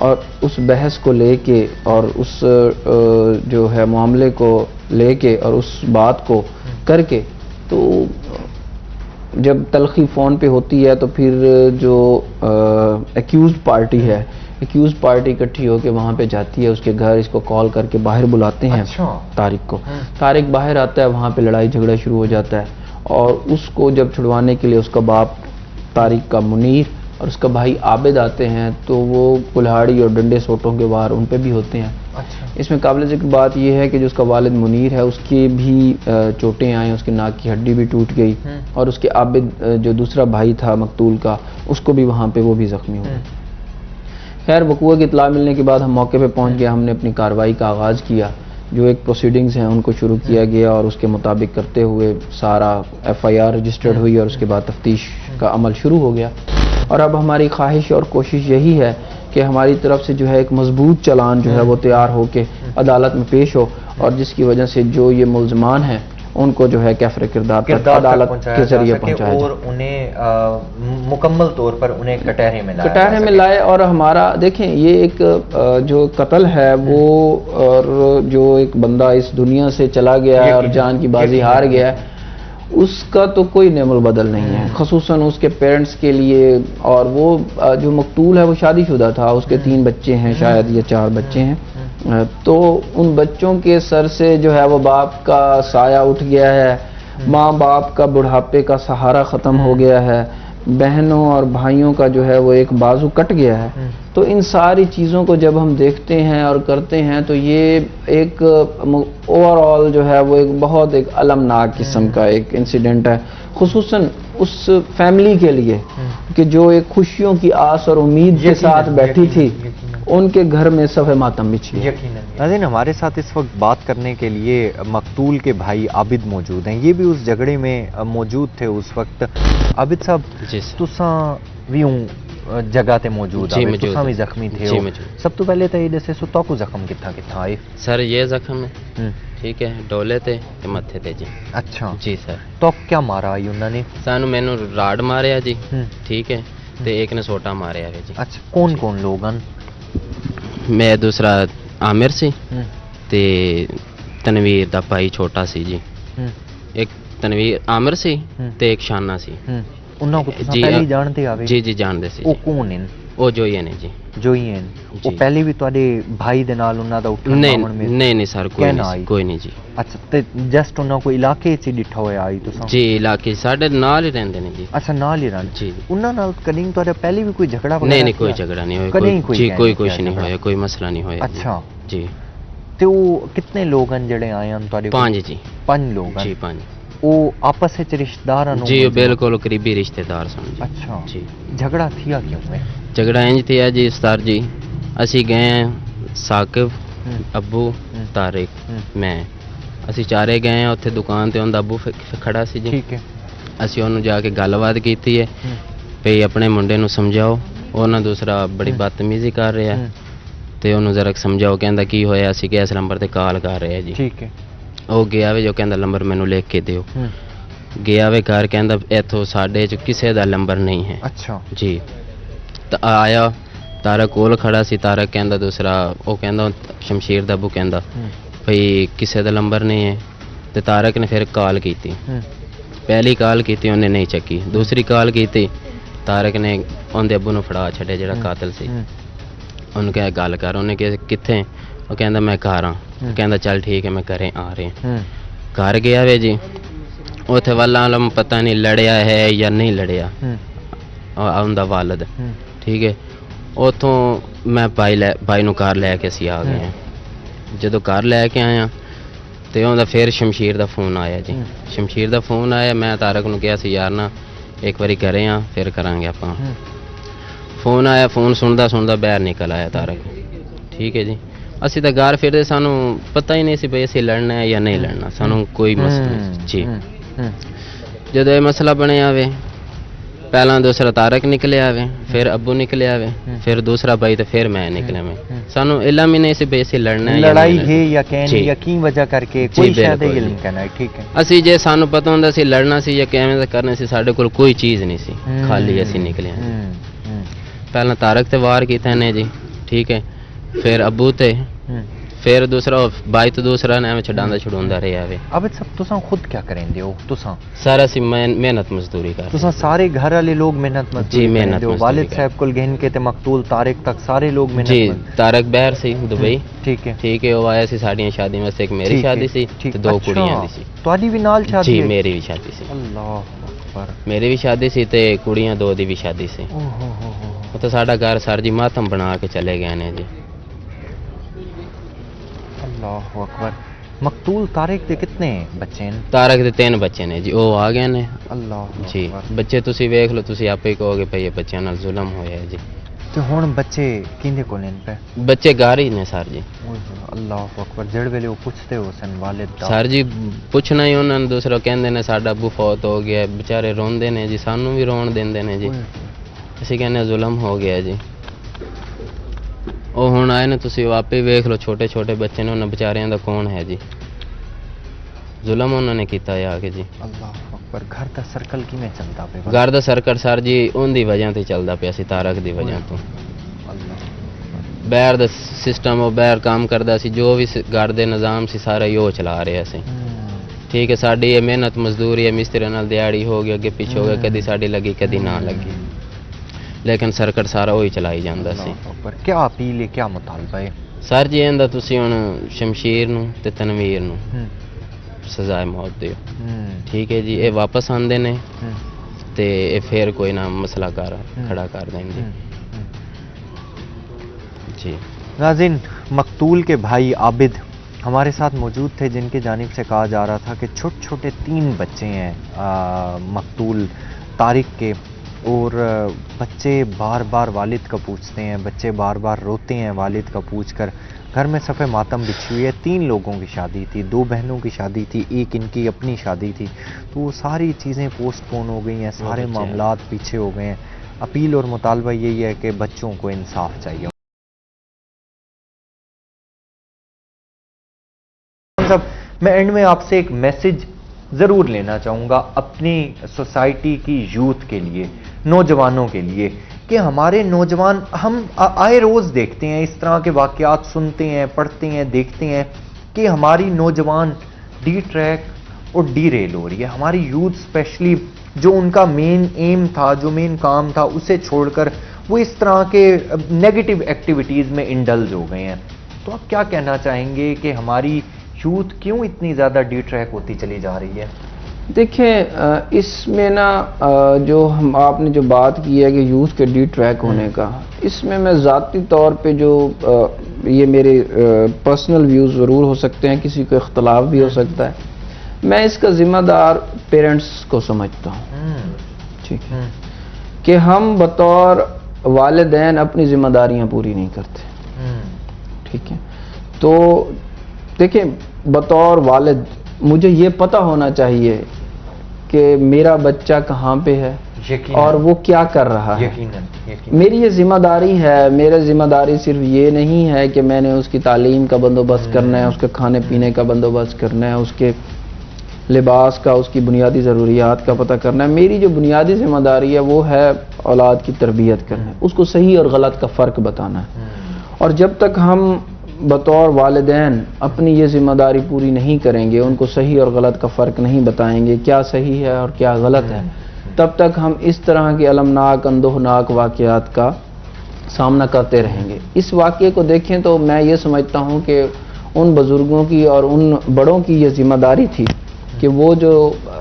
اور اس بحث کو لے کے اور اس جو ہے معاملے کو لے کے اور اس بات کو کر کے، تو جب تلخی فون پہ ہوتی ہے تو پھر جو ایکیوزڈ پارٹی ہے، ایکیوز پارٹی اکٹھی ہو کے وہاں پہ جاتی ہے اس کے گھر، اس کو کال کر کے باہر بلاتے ہیں طارق کو. طارق باہر آتا ہے، وہاں پہ لڑائی جھگڑا شروع ہو جاتا ہے، اور اس کو جب چھڑوانے کے لیے اس کا باپ طارق کا منیر اور اس کا بھائی عابد آتے ہیں، تو وہ کلہاڑی اور ڈنڈے سوٹوں کے وار ان پہ بھی ہوتے ہیں. اس میں قابل ذکر بات یہ ہے کہ جو اس کا والد منیر ہے اس کی بھی چوٹیں آئیں، اس کی ناک کی ہڈی بھی ٹوٹ گئی، اور اس کے عابد جو دوسرا بھائی تھا مقتول کا، اس کو بھی وہاں پہ وہ بھی زخمی ہوئے. خیر وقوع کی اطلاع ملنے کے بعد ہم موقع پہ پہنچ گیا، ہم نے اپنی کارروائی کا آغاز کیا، جو ایک پروسیڈنگز ہیں ان کو شروع کیا گیا، اور اس کے مطابق کرتے ہوئے سارا ایف آئی آر رجسٹرڈ ہوئی، اور اس کے بعد تفتیش کا عمل شروع ہو گیا. اور اب ہماری خواہش اور کوشش یہی ہے کہ ہماری طرف سے جو ہے ایک مضبوط چالان جو ہے وہ تیار ہو کے عدالت میں پیش ہو، اور جس کی وجہ سے جو یہ ملزمان ہیں ان کو جو ہے کیفر کردار تک عدالت کے ذریعے پہنچایا جائے، اور انہیں مکمل طور پر انہیں کٹہرے میں لائے. اور ہمارا دیکھیں یہ ایک جو قتل ہے وہ، اور جو ایک بندہ اس دنیا سے چلا گیا ہے اور جان کی بازی ہار گیا ہے، اس کا تو کوئی نعم البدل نہیں ہے، خصوصاً اس کے پیرنٹس کے لیے. اور وہ جو مقتول ہے وہ شادی شدہ تھا، اس کے 3 بچے ہیں شاید یا 4 بچے ہیں، تو ان بچوں کے سر سے جو ہے وہ باپ کا سایہ اٹھ گیا ہے، ماں باپ کا بڑھاپے کا سہارا ختم ہو گیا ہے، بہنوں اور بھائیوں کا جو ہے وہ ایک بازو کٹ گیا ہے. تو ان ساری چیزوں کو جب ہم دیکھتے ہیں اور کرتے ہیں تو یہ ایک اوور آل جو ہے وہ ایک بہت ایک المناک قسم کا ایک انسیڈنٹ ہے، خصوصاً اس فیملی کے لیے کہ جو ایک خوشیوں کی آس اور امید کے ساتھ بیٹھی تھی، ان کے گھر میں صف ماتم بچھی. ناظرین ہمارے ساتھ اس وقت بات کرنے کے لیے مقتول کے بھائی عابد موجود ہیں، یہ بھی اس جھگڑے میں موجود تھے اس وقت. عابد صاحب تساں بھی جگہ تے موجود ہیں، تساں بھی زخمی تھے. سب تو پہلے تو یہ دسے سو تو کو زخم کتنا آئے؟ سر یہ زخم ہے ٹھیک ہے، ڈولے تے متھے تے جی. اچھا جی سر. تو کیا مارا آئی انہوں نے؟ سانو مینو راڈ ماریا جی ٹھیک ہے، تے ایک نے سوٹا ماریا ہے جی. اچھا کون کون لوگ ہیں؟ میں دوسرا عامر سی تے تنویر دا بھائی چھوٹا سی جی. ایک تنویر عامر سی تے ایک شانہ سی. انہوں کو تساں پہلے جانتے آوے؟ جی جی جانتے سی. وہ کون ہیں؟ وہ جو ہی نے جی. جو ہی ہیں وہ پہلے بھی تواڈے بھائی دے نال انہاں دا اٹھن باون میں؟ نہیں سر کوئی نہیں جی. اچھا تے جسٹ انہاں کو علاقے چ ڈٹھا ہویا آئی تساں؟ جی علاقے ساڈے نال ہی رہندے نے جی. اچھا نال ہی رہندے جی. انہاں نال کدی تواڈا پہلے بھی کوئی جھگڑا وغیرہ؟ نہیں کوئی جھگڑا نہیں ہویا جی، کوئی کچھ نہیں ہویا، کوئی مسئلہ نہیں ہویا. اچھا جی. تے وہ کتنے لوگ ہیں جڑے آئے ہیں تواڈے؟ 5 جی. 5 لوگ ہیں جی 5. وہ آپس وچ رشتہ دار ہیں؟ جی بالکل قریبی رشتہ دار سن جی. اچھا جی. جھگڑا تھیا کیوں ہے؟ جھگڑا انج تھیا جی استار جی، اسی گئے ہیں ثاقب ابو طارق میں، اسی چارے گئے ہیں اتنے دکان تے اوندا ابو کھڑا سی جی. ٹھیک ہے. اسی انہوں جا کے گل بات کیتی ہے پی اپنے منڈے نو سمجھاؤ، انہاں دوسرا بڑی بدتمیزی کر رہا ہے تے انہوں ذرا سمجھاؤ، کہندا کی ہویا، اسی کہ اس نمبر تے کال کر رہے ہیں جی. ٹھیک ہے. وہ گیا وے جو کہندا نمبر مینوں لکھ کے دیو، گیا وے گھر کہندا ایتھوں ساڈے چ کسے دا نمبر نہیں ہے. اچھا جی. آیا تارک کول کھڑا سی، تارک کہندا دوسرا، وہ کہندا شمشیر دا ابو کہندا بھئی کسے دا نمبر نہیں ہے. تے تارک نے پھر کال کیتی، پہلی کال کیتی انہیں نہیں چکی، دوسری کال کیتی تارک نے اون دے ابو نو پھڑا چھڈے جڑا قاتل سی. انہوں کہا گل کر، انہیں کہ کتنے؟ وہ کہندا میں گھر ہاں. کہندا چل ٹھیک ہے میں گھریں آ رہے ہیں. گھر گیا وے جی، اوتھے والا علم پتہ نہیں لڑیا ہے یا نہیں لڑیا اوندا والد ٹھیک ہے. اتوں میں بھائی نو گھر لے کے اسی آ گئے ہیں. جدو گھر لے کے آیا تے اوندا پھر شمشیر دا فون آیا جی. شمشیر دا فون آیا، میں تارک نو کہا سی یار نا ایک باری گھریں آ پھر کران گے آپاں. فون آیا، فون سندا باہر نکل آیا تارک. ٹھیک ہے جی. اسی تو گھر پھرتے سانو پتہ ہی نہیں سی بھئی اسی لڑنا ہے یا نہیں لڑنا، سانو کوئی مسئلہ نہیں جی. جدو یہ مسئلہ بنیا وے، پہلا دوسرا تارک نکلے آوے، پھر ابو نکلے آوے، پھر دوسرا بھائی تو پھر میں نکلے میں. سانو علم ہی نہیں سی بھئی اسی لڑنا ہے لڑائی ہے یا کہنے یا کی وجہ کر کے کوئی شاید علم کہنا ہے. ٹھیک ہے. اسی جے سانو پتہ ہوندا سی لڑنا سی یا کیویں کرنا سی، ساڈے کول کوئی چیز نہیں سی، خالی اسی نکلے ہیں. پہلا تارک تے وار کیتا نے جی، ٹھیک ہے پھر ابو تے پھر دوسرا بائی تو دوسرا نے چھڈاندا چھڈوندا رہیا وے عابد صاحب تساں خود کیا کریں ہو تساں سارا سی محنت مزدوری کر تساں سارے گھر والے لوگ محنت مزدوری جی، محنت کریں ہو مزدوری والد کریں۔ صاحب کول گہن کے تے مقتول طارق تک سارے لوگ محنت جی طارق باہر سی دبئی ٹھیک ہے ٹھیک ہے وہ آیا سی ساڈیاں شادی واسطے ایک میری ٹھیک ہے، شادی سی ٹھیک، تے دو اچھا، کڑیاں دی سی تہاڈی بھی نال شادی جی ہے؟ میری بھی شادی سی اللہ اکبر میری بھی شادی سی تے کڑیاں دو دی بھی شادی سی اوہ ہو ہو ہو۔ وہ تو ساڈا گھر سر جی ماتم بنا کے چلے گئے نے جی اللہ اکبر مقتول طارق دے کتنے بچے ہیں؟ طارق دے 3 بچے نے جی وہ آ گئے نے اللہ جی اکبر۔ بچے تسی ویکھ لو تسی آپ ہی کہو گے بھئی یہ بچیاں نال ظلم ہویا ہے جی تے ہن بچے کیندے کول ہیں پہ؟ بچے گھر ہی نے سر جی اوہ ہو، اللہ اکبر جڑ ویلے وہ پوچھتے ہو سن والد دا سر جی پوچھنا ہی انہاں نے دوسرا کہندے نے ساڈا ابو فوت ہو گیا ہے بیچارے روندے نے جی سانوں بھی رون دیندے نے جی اوہ ہو۔ اسی کہنے ظلم ہو گیا جی وہ ہن آئے نے تسی آپ ہی ویکھ لو چھوٹے چھوٹے بچے نے انہاں بیچاریاں دا کون ہے جی ظلم انہوں نے کیتا ہے آگے جی اللہ اکبر گھر دا سرکل کیویں چلدا پے گھر دا سرکر سر جی ان دی وجہ تے چلدا پیا سی طارق دی وجہ تو اللہ باہر دا سسٹم وہ باہر کام کردا سی جو بھی گھر دے نظام سی سارا یو چلا رہا سی ٹھیک ہے ساڈی یہ محنت مزدوری ہے مستری نال دیہڑی ہو گئی اگے پیچھے ہو گیا کدی ساڈی لگی کدی نہ لگی لیکن سرکٹ سارا وہی چلائی جاندا سی اللہ اکبر کیا اپیل ہے کیا مطالبہ ہے؟ سر جی ایندا تسی ہن شمشیر نو تے تنویر نو سزائے موت دیو ٹھیک ہے جی یہ واپس آندے نے تے یہ پھر کوئی نہ مسئلہ کھڑا کر دیں گے جی ناظرین مقتول کے بھائی عابد ہمارے ساتھ موجود تھے جن کی جانب سے کہا جا رہا تھا کہ چھوٹے چھوٹے 3 بچے ہیں مقتول طارق کے اور بچے بار بار والد کا پوچھتے ہیں بچے بار بار روتے ہیں والد کا پوچھ کر گھر میں صفحہ ماتم بچھی ہوئی ہے 3 لوگوں کی شادی تھی 2 بہنوں کی شادی تھی ایک ان کی اپنی شادی تھی تو وہ ساری چیزیں پوسٹ پون ہو گئی ہیں سارے معاملات پیچھے ہو گئے ہیں اپیل اور مطالبہ یہی ہے کہ بچوں کو انصاف چاہیے میں اینڈ میں آپ سے ایک میسج ضرور لینا چاہوں گا اپنی سوسائٹی کی یوتھ کے لیے نوجوانوں کے لیے کہ ہمارے نوجوان ہم آئے روز دیکھتے ہیں اس طرح کے واقعات سنتے ہیں پڑھتے ہیں دیکھتے ہیں کہ ہماری نوجوان ڈی ٹریک اور ڈی ریل ہو رہی ہے ہماری یوتھ اسپیشلی جو ان کا مین ایم تھا جو مین کام تھا اسے چھوڑ کر وہ اس طرح کے نیگیٹو ایکٹیویٹیز میں انڈلج ہو گئے ہیں تو آپ کیا کہنا چاہیں گے کہ ہماری یوتھ کیوں اتنی زیادہ ڈی ٹریک ہوتی چلی جا رہی ہے؟ دیکھیں اس میں نا جو آپ نے جو بات کی ہے کہ یوتھ کے ڈی ٹریک ہونے کا اس میں ذاتی طور پہ جو یہ میرے پرسنل ویوز ضرور ہو سکتے ہیں کسی کو اختلاف بھی ہو سکتا ہے میں اس کا ذمہ دار پیرنٹس کو سمجھتا ہوں ٹھیک ہے کہ ہم بطور والدین اپنی ذمہ داریاں پوری نہیں کرتے ٹھیک ہے تو دیکھیں بطور والد مجھے یہ پتہ ہونا چاہیے کہ میرا بچہ کہاں پہ ہے اور وہ کیا کر رہا ہے میری یہ ذمہ داری ہے میرا ذمہ داری صرف یہ نہیں ہے کہ میں نے اس کی تعلیم کا بندوبست کرنا ہے اس کے کھانے پینے کا بندوبست کرنا ہے اس کے لباس کا اس کی بنیادی ضروریات کا پتہ کرنا ہے میری جو بنیادی ذمہ داری ہے وہ ہے اولاد کی تربیت کرنا ہے اس کو صحیح اور غلط کا فرق بتانا ہے اور جب تک ہم بطور والدین اپنی یہ ذمہ داری پوری نہیں کریں گے ان کو صحیح اور غلط کا فرق نہیں بتائیں گے کیا صحیح ہے اور کیا غلط ہے تب تک ہم اس طرح کے المناک اندوہناک واقعات کا سامنا کرتے رہیں گے اس واقعے کو دیکھیں تو میں یہ سمجھتا ہوں کہ ان بزرگوں کی اور ان بڑوں کی یہ ذمہ داری تھی کہ وہ جو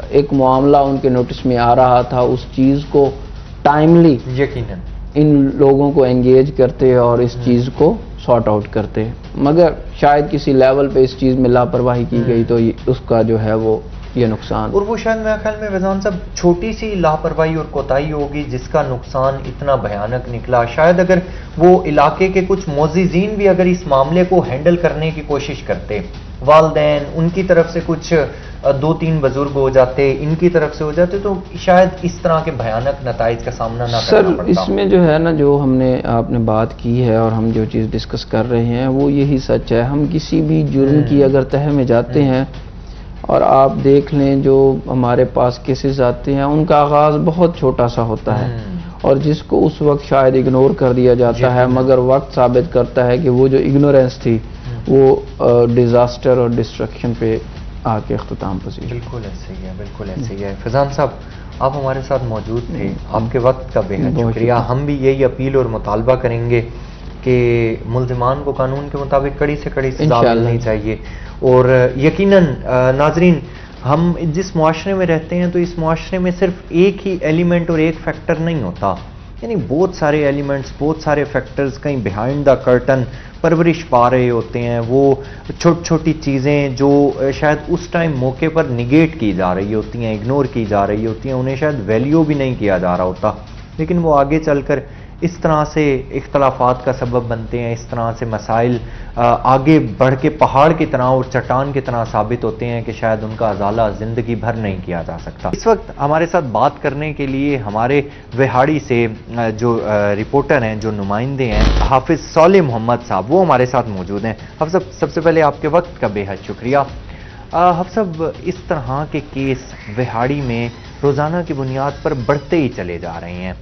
ایک معاملہ ان کے نوٹس میں آ رہا تھا اس چیز کو ٹائملی یقیناً ان لوگوں کو انگیج کرتے اور اس چیز کو سارٹ آؤٹ کرتے مگر شاید کسی لیول پہ اس چیز میں لاپرواہی کی گئی تو اس کا جو ہے وہ یہ نقصان اور وہ شاید میرے خیال میں ویزان صاحب چھوٹی سی لاپرواہی اور کوتاہی ہوگی جس کا نقصان اتنا بھیانک نکلا شاید اگر وہ علاقے کے کچھ معززین بھی اگر اس معاملے کو ہینڈل کرنے کی کوشش کرتے والدین ان کی طرف سے کچھ 2-3 بزرگ ہو جاتے ان کی طرف سے ہو جاتے تو شاید اس طرح کے بھیانک نتائج کا سامنا نہ کرنا پڑتا سر اس میں جو ہے نا جو ہم نے آپ نے بات کی ہے اور ہم جو چیز ڈسکس کر رہے ہیں وہ یہی سچ ہے ہم کسی بھی جرم کی اگر تہہ میں جاتے ہیں اور آپ دیکھ لیں جو ہمارے پاس کیسز آتے ہیں ان کا آغاز بہت چھوٹا سا ہوتا ہے اور جس کو اس وقت شاید اگنور کر دیا جاتا ہے، مگر وقت ثابت کرتا ہے کہ وہ جو اگنورینس تھی وہ ڈیزاسٹر اور ڈسٹرکشن پہ آ کے اختتام پذیر۔ بالکل ایسے ہی ہے، بالکل ایسے ہی ہے۔ فیضان صاحب، آپ ہمارے ساتھ موجود تھے، آپ کے وقت کا بے حد شکریہ۔ ہم بھی یہی اپیل اور مطالبہ کریں گے کہ ملزمان کو قانون کے مطابق کڑی سے کڑی سزا ملنی چاہیے، اور یقیناً ناظرین، ہم جس معاشرے میں رہتے ہیں تو اس معاشرے میں صرف ایک ہی ایلیمنٹ اور ایک فیکٹر نہیں ہوتا، یعنی بہت سارے ایلیمنٹس، بہت سارے فیکٹرز کہیں بیہائنڈ دا کرٹن پرورش پا رہے ہوتے ہیں۔ وہ چھوٹی چھوٹی چیزیں جو شاید اس ٹائم موقع پر نگیٹ کی جا رہی ہوتی ہیں، اگنور کی جا رہی ہوتی ہیں، انہیں شاید ویلیو بھی نہیں کیا جا رہا ہوتا، لیکن وہ آگے چل کر اس طرح سے اختلافات کا سبب بنتے ہیں، اس طرح سے مسائل آگے بڑھ کے پہاڑ کی طرح اور چٹان کی طرح ثابت ہوتے ہیں کہ شاید ان کا ازالہ زندگی بھر نہیں کیا جا سکتا۔ اس وقت ہمارے ساتھ بات کرنے کے لیے ہمارے وہاڑی سے جو رپورٹر ہیں، جو نمائندے ہیں، حافظ صالح محمد صاحب، وہ ہمارے ساتھ موجود ہیں۔ حافظ صاحب، سب سے پہلے آپ کے وقت کا بے حد شکریہ۔ حافظ صاحب، اس طرح کے کیس وہاڑی میں روزانہ کی بنیاد پر بڑھتے ہی چلے جا رہے ہیں۔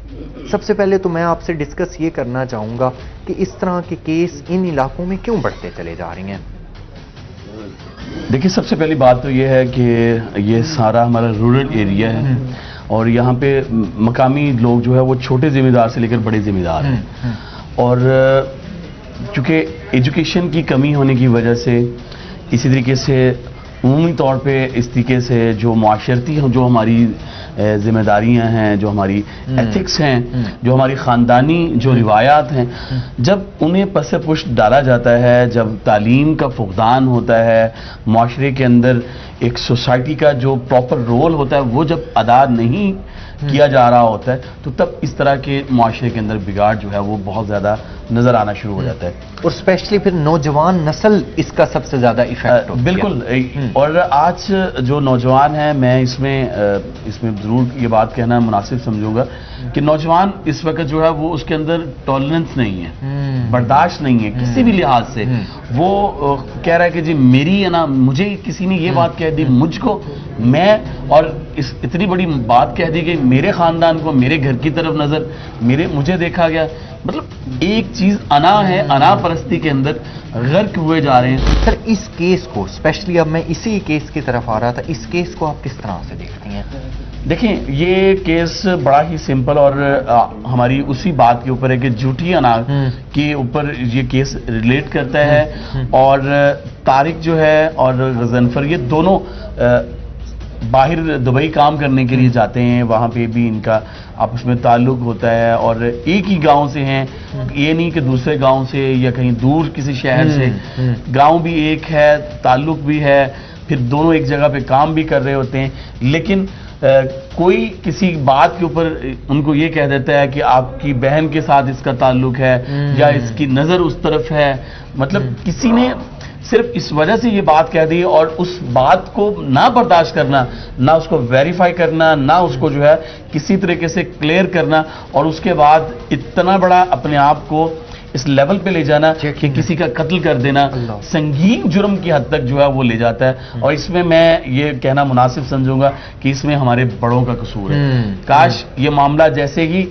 سب سے پہلے تو میں آپ سے ڈسکس یہ کرنا چاہوں گا کہ اس طرح کے کیس ان علاقوں میں کیوں بڑھتے چلے جا رہے ہیں؟ دیکھیے، سب سے پہلی بات تو یہ ہے کہ یہ سارا ہمارا رورل ایریا ہے، اور یہاں پہ مقامی لوگ جو ہے وہ چھوٹے ذمہ دار سے لے کر بڑے ذمہ دار ہیں، اور چونکہ ایجوکیشن کی کمی ہونے کی وجہ سے، اسی طریقے سے عمومی طور پہ اس طریقے سے جو معاشرتی جو ہماری ذمہ داریاں ہیں، جو ہماری ایتھکس ہیں، جو ہماری خاندانی جو روایات ہیں، جب انہیں پس پشت ڈالا جاتا ہے، جب تعلیم کا فقدان ہوتا ہے، معاشرے کے اندر ایک سوسائٹی کا جو پراپر رول ہوتا ہے وہ جب ادا نہیں کیا جا رہا ہوتا ہے، تو تب اس طرح کے معاشرے کے اندر بگاڑ جو ہے وہ بہت زیادہ نظر آنا شروع ہو جاتا ہے، اور اسپیشلی پھر نوجوان نسل اس کا سب سے زیادہ ایفیکٹ ہوتا ہے۔ بالکل، اور آج جو نوجوان ہیں، میں اس میں ضرور یہ بات کہنا مناسب سمجھوں گا کہ نوجوان اس وقت جو ہے وہ اس کے اندر ٹالرنس نہیں ہے، برداشت نہیں ہے کسی بھی لحاظ سے۔ وہ کہہ رہا ہے کہ جی میری ہے نا، مجھے کسی نے یہ بات کہہ دی، مجھ کو، میں، اور اتنی بڑی بات کہہ دی کہ میرے خاندان کو، میرے گھر کی طرف نظر، مجھے دیکھا گیا، مطلب ایک چیز انا ہے، انا پرستی کے اندر غرق ہوئے جا رہے ہیں۔ سر، اس کیس کو اسپیشلی، اب میں اسی کیس کی طرف آ رہا تھا، اس کیس کو آپ کس طرح سے دیکھتی ہیں؟ دیکھیں، یہ کیس بڑا ہی سمپل اور ہماری اسی بات کے اوپر ہے کہ جھوٹی انا کے اوپر یہ کیس ریلیٹ کرتا ہے، اور طارق جو ہے اور غضنفر، یہ دونوں باہر دبئی کام کرنے کے لیے جاتے ہیں، وہاں پہ بھی ان کا آپس میں تعلق ہوتا ہے، اور ایک ہی گاؤں سے ہیں، یہ نہیں کہ دوسرے گاؤں سے یا کہیں دور کسی شہر سے، گاؤں بھی ایک ہے، تعلق بھی ہے، پھر دونوں ایک جگہ پہ کام بھی کر رہے ہوتے ہیں، لیکن کوئی کسی بات کے اوپر ان کو یہ کہہ دیتا ہے کہ آپ کی بہن کے ساتھ اس کا تعلق ہے، یا اس کی نظر اس طرف ہے، مطلب کسی نے صرف اس وجہ سے یہ بات کہہ دی، اور اس بات کو نہ برداشت کرنا، نہ اس کو ویریفائی کرنا، نہ اس کو جو ہے کسی طریقے سے کلیئر کرنا، اور اس کے بعد اتنا بڑا اپنے آپ کو اس لیول پہ لے جانا کہ کسی کا قتل کر دینا سنگین جرم کی حد تک جو ہے وہ لے جاتا ہے۔ اور اس میں میں یہ کہنا مناسب سمجھوں گا کہ اس میں ہمارے بڑوں کا قصور ہے۔ کاش یہ معاملہ جیسے ہی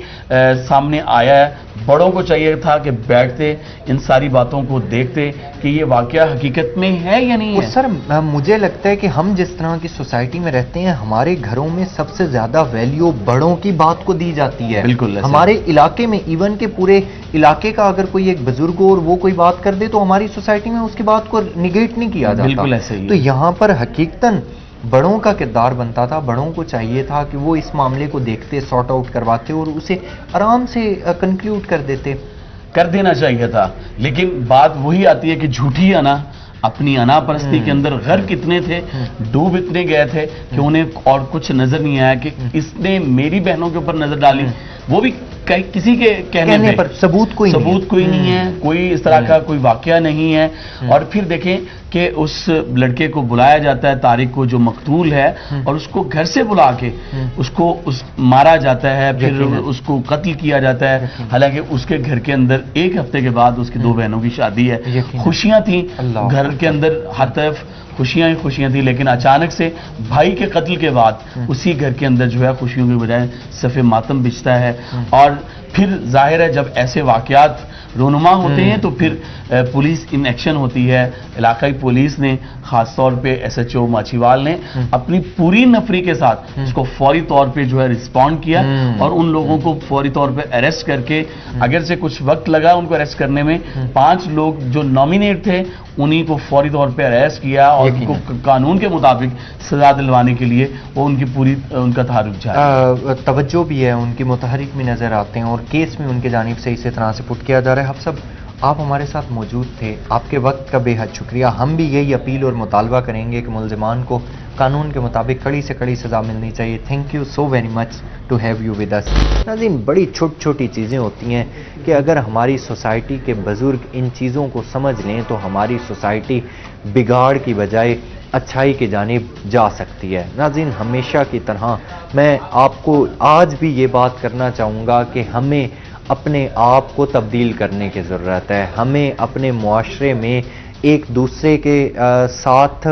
سامنے آیا ہے، بڑوں کو چاہیے تھا کہ بیٹھتے، ان ساری باتوں کو دیکھتے کہ یہ واقعہ حقیقت میں ہے یا نہیں ہے۔ سر، مجھے لگتا ہے کہ ہم جس طرح کی سوسائٹی میں رہتے ہیں، ہمارے گھروں میں سب سے زیادہ ویلیو بڑوں کی بات کو دی جاتی ہے۔ بالکل، ہمارے علاقے میں، ایون کہ پورے علاقے کا اگر کوئی ایک بزرگ ہو اور وہ کوئی بات کر دے تو ہماری سوسائٹی میں اس کی بات کو نگیٹ نہیں کیا جاتا۔ بالکل ایسے ہی۔ تو یہاں پر حقیقتاً بڑوں کا کردار بنتا تھا، بڑوں کو چاہیے تھا کہ وہ اس معاملے کو دیکھتے، سارٹ آؤٹ کرواتے اور اسے آرام سے کنکلیوڈ کر دیتے، کر دینا چاہیے تھا۔ لیکن بات وہی آتی ہے کہ جھوٹی انا، اپنی انا پرستی کے اندر غرق اتنے تھے، ڈوب اتنے گئے تھے کہ انہیں اور کچھ نظر نہیں آیا کہ اس نے میری بہنوں کے اوپر نظر ڈالی، وہ بھی کسی کے کہنے پر، ثبوت کوئی نہیں ہے، کوئی اس طرح کا کوئی واقعہ نہیں ہے۔ اور پھر دیکھیں کہ اس لڑکے کو بلایا جاتا ہے، طارق کو جو مقتول ہے، اور اس کو گھر سے بلا کے اس کو مارا جاتا ہے، پھر اس کو قتل کیا جاتا ہے، حالانکہ اس کے گھر کے اندر ایک ہفتے کے بعد اس کی 2 بہنوں کی شادی ہے، خوشیاں تھیں گھر کے اندر، ہر طرف خوشیاں ہی خوشیاں تھیں، لیکن اچانک سے بھائی کے قتل کے بعد اسی گھر کے اندر جو ہے خوشیوں کی بجائے صف ماتم بچتا ہے. اور پھر ظاہر ہے جب ایسے واقعات رونما ہوتے ہیں تو پھر پولیس ان ایکشن ہوتی ہے. علاقائی پولیس نے خاص طور پہ SHO ماچھیوال نے اپنی پوری نفری کے ساتھ اس کو فوری طور پہ جو ہے رسپونڈ کیا اور ان لوگوں کو فوری طور پہ اریسٹ کر کے، اگر سے کچھ وقت لگا ان کو اریسٹ کرنے میں، 5 لوگ جو نامینیٹ تھے انہی کو فوری طور پہ اریسٹ کیا اور ان کو قانون کے مطابق سزا دلوانے کے لیے وہ ان کی پوری ان کا تحرک جاری. توجہ بھی ہے، ان کی متحرک بھی نظر آتے ہیں اور کیس میں ان کی جانب سے اسی طرح سے پٹ کیا جا رہا ہے. حفص صاحب، آپ ہمارے ساتھ موجود تھے، آپ کے وقت کا بے حد شکریہ. ہم بھی یہی اپیل اور مطالبہ کریں گے کہ ملزمان کو قانون کے مطابق کڑی سے کڑی سزا ملنی چاہیے. Thank you so very much to have you with us. ناظرین، بڑی چھوٹی چھوٹی چیزیں ہوتی ہیں کہ اگر ہماری سوسائٹی کے بزرگ ان چیزوں کو سمجھ لیں تو ہماری سوسائٹی بگاڑ کی بجائے اچھائی کی جانب جا سکتی ہے. ناظرین، ہمیشہ کی طرح میں آپ کو آج بھی یہ بات کرنا چاہوں گا کہ ہمیں اپنے آپ کو تبدیل کرنے کی ضرورت ہے. ہمیں اپنے معاشرے میں ایک دوسرے کے ساتھ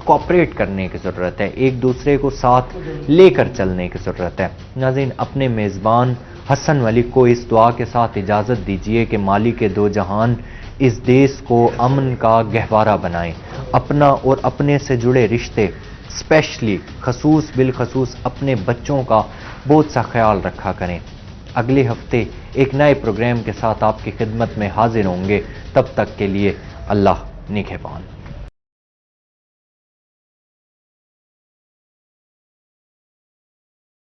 کوآپریٹ کرنے کی ضرورت ہے، ایک دوسرے کو ساتھ لے کر چلنے کی ضرورت ہے. ناظرین، اپنے میزبان حسن ولی کو اس دعا کے ساتھ اجازت دیجیے کہ مالک دو جہان اس دیس کو امن کا گہوارہ بنائیں. اپنا اور اپنے سے جڑے رشتے، اسپیشلی بالخصوص اپنے بچوں کا بہت سا خیال رکھا کریں. اگلے ہفتے ایک نئے پروگرام کے ساتھ آپ کی خدمت میں حاضر ہوں گے. تب تک کے لیے اللہ نگہبان.